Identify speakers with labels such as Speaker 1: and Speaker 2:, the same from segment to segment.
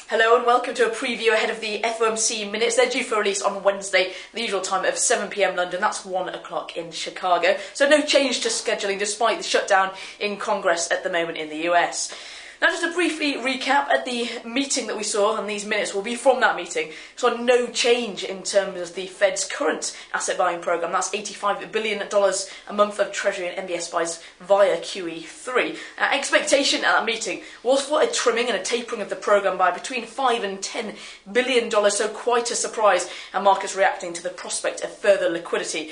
Speaker 1: Hello and welcome to a preview ahead of the FOMC Minutes. They're due for release on Wednesday, the usual time of 7 PM London, that's 1 o'clock in Chicago. So no change to scheduling despite the shutdown in Congress at the moment in the US. Now just to briefly recap at the meeting that we saw, and these minutes will be from that meeting, saw no change in terms of the Fed's current asset buying programme. That's $85 billion a month of Treasury and MBS buys via QE3. Expectation at that meeting was for a trimming and a tapering of the programme by between $5 and $10 billion, so quite a surprise, and markets reacting to the prospect of further liquidity.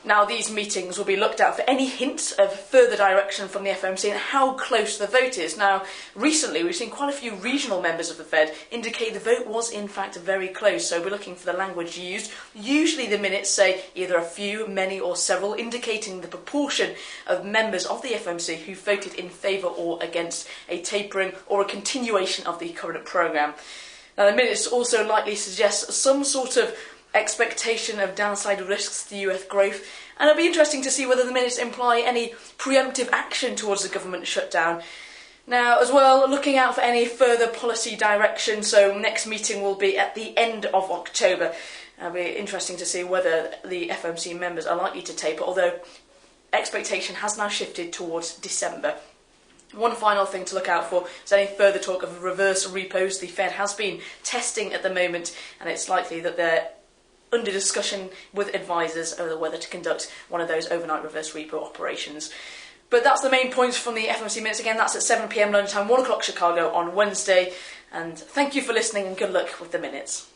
Speaker 1: Now, these meetings will be looked at for any hints of further direction from the FOMC and how close the vote is. Now, recently we've seen quite a few regional members of the Fed indicate the vote was in fact very close, so we're looking for the language used. Usually the minutes say either a few, many or several, indicating the proportion of members of the FOMC who voted in favour or against a tapering or a continuation of the current programme. Now, the minutes also likely suggest some sort of expectation of downside risks to US growth, and it'll be interesting to see whether the minutes imply any preemptive action towards the government shutdown. Now, as well, looking out for any further policy direction, so next meeting will be at the end of October. It'll be interesting to see whether the FOMC members are likely to taper, although expectation has now shifted towards December. One final thing to look out for is any further talk of reverse repos. The Fed has been testing at the moment, and it's likely that they're under discussion with advisors over whether to conduct one of those overnight reverse repo operations. But that's the main points from the FOMC Minutes. Again, that's at 7 PM London time, 1 o'clock Chicago on Wednesday. And thank you for listening and good luck with the minutes.